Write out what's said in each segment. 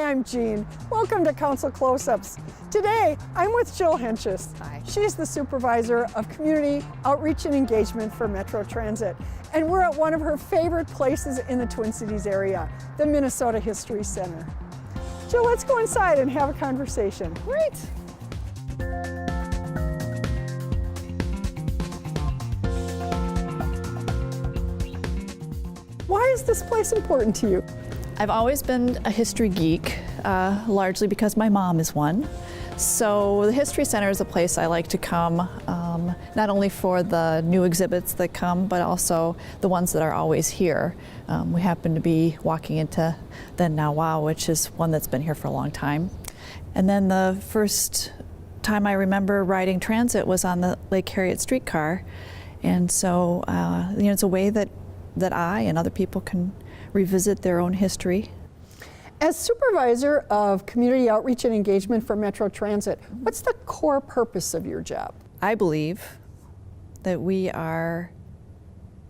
Hi, I'm Jeanne. Welcome to Council Close-Ups. Today, I'm with Jill Hentges. Hi. She's the supervisor of community outreach and engagement for Metro Transit. And we're at one of her favorite places in the Twin Cities area, the Minnesota History Center. Jill, let's go inside and have a conversation. Great. Why is this place important to you? I've always been a history geek, largely because my mom is one. So the History Center is a place I like to come, not only for the new exhibits that come, but also the ones that are always here. We happen to be walking into the Now Wow, which is one that's been here for a long time. And then the first time I remember riding transit was on the Lake Harriet streetcar. And so, it's a way that I and other people can revisit their own history. As supervisor of community outreach and engagement for Metro Transit, what's the core purpose of your job? I believe that we are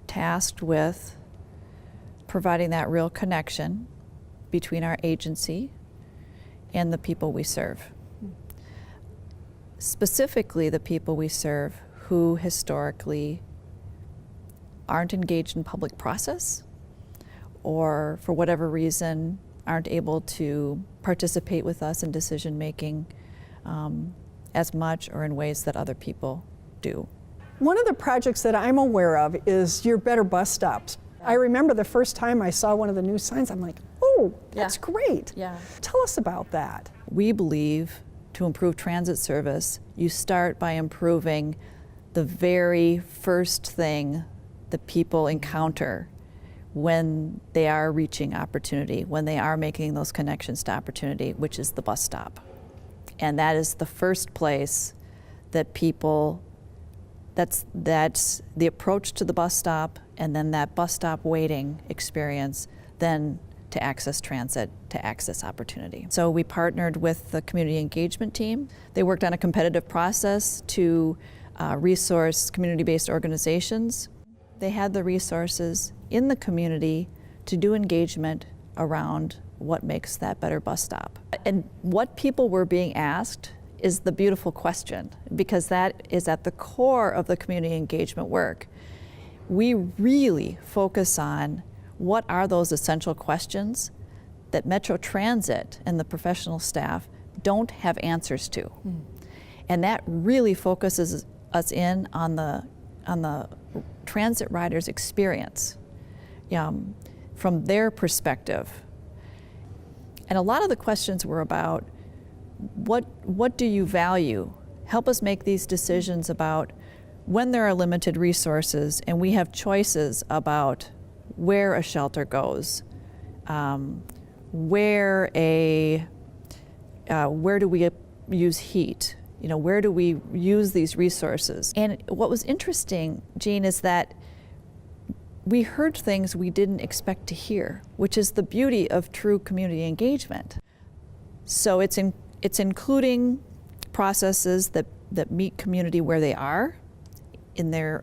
tasked with providing that real connection between our agency and the people we serve. Specifically, the people we serve who historically aren't engaged in public process, or for whatever reason aren't able to participate with us in decision making as much or in ways that other people do. One of the projects that I'm aware of is your Better Bus Stops. I remember the first time I saw one of the new signs, I'm like, oh, that's great. Yeah. Tell us about that. We believe to improve transit service, you start by improving the very first thing that people encounter when they are reaching opportunity, when they are making those connections to opportunity, which is the bus stop. And that is the first place that people, that's the approach to the bus stop, and then that bus stop waiting experience, then to access transit, to access opportunity. So we partnered with the community engagement team. They worked on a competitive process to resource community-based organizations. They had the resources in the community to do engagement around what makes that better bus stop. And what people were being asked is the beautiful question, because that is at the core of the community engagement work. We really focus on what are those essential questions that Metro Transit and the professional staff don't have answers to. And that really focuses us in on the transit riders' experience from their perspective. And a lot of the questions were about what do you value? Help us make these decisions about when there are limited resources and we have choices about where a shelter goes, where do we use heat? Where do we use these resources? And what was interesting, Jeanne, is that we heard things we didn't expect to hear, which is the beauty of true community engagement. So it's including processes that meet community where they are, in their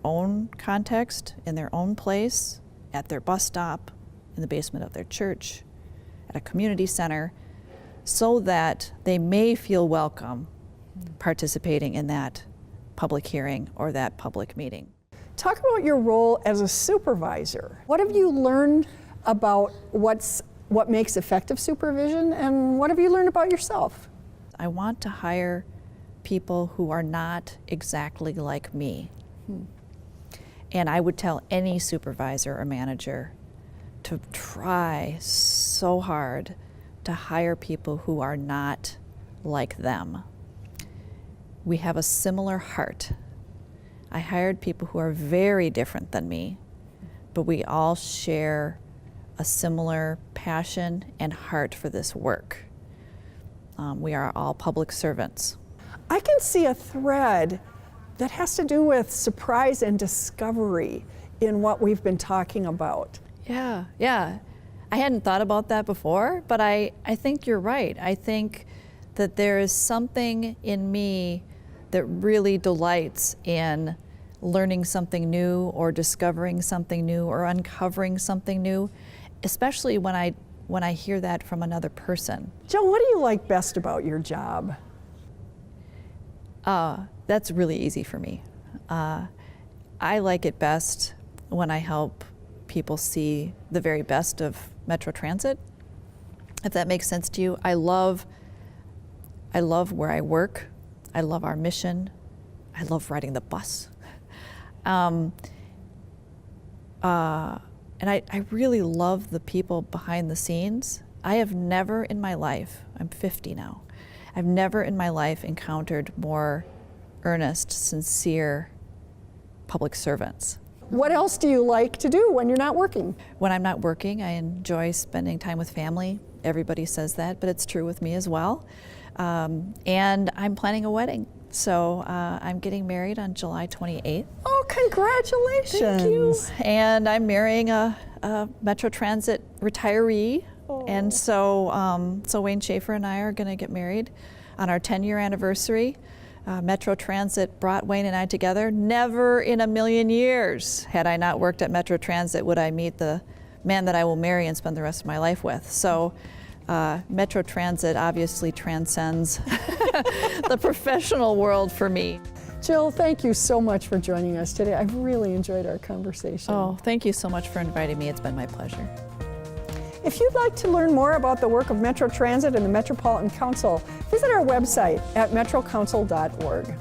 own context, in their own place, at their bus stop, in the basement of their church, at a community center, so that they may feel welcome participating in that public hearing or that public meeting. Talk about your role as a supervisor. What have you learned about what makes effective supervision, and what have you learned about yourself? I want to hire people who are not exactly like me. And I would tell any supervisor or manager to try so hard to hire people who are not like them. We have a similar heart. I hired people who are very different than me, but we all share a similar passion and heart for this work. We are all public servants. I can see a thread that has to do with surprise and discovery in what we've been talking about. Yeah. I hadn't thought about that before, but I think you're right. I think that there is something in me that really delights in learning something new or discovering something new or uncovering something new, especially when when I hear that from another person. Jill, what do you like best about your job? That's really easy for me. I like it best when I help people see the very best of Metro Transit, if that makes sense to you. I love where I work. I love our mission. I love riding the bus. And I really love the people behind the scenes. I have never in my life, I'm 50 now, I've never in my life encountered more earnest, sincere public servants. What else do you like to do when you're not working? When I'm not working, I enjoy spending time with family. Everybody says that, but it's true with me as well. And I'm planning a wedding. So I'm getting married on July 28th. Oh, congratulations. Thank you. And I'm marrying a Metro Transit retiree. Oh. And so Wayne Schaefer and I are going to get married on our 10-year anniversary. Metro Transit brought Wayne and I together. Never in a million years, had I not worked at Metro Transit, would I meet the man that I will marry and spend the rest of my life with. So Metro Transit obviously transcends the professional world for me. Jill, thank you so much for joining us today. I've really enjoyed our conversation. Oh, thank you so much for inviting me. It's been my pleasure. If you'd like to learn more about the work of Metro Transit and the Metropolitan Council, visit our website at metrocouncil.org.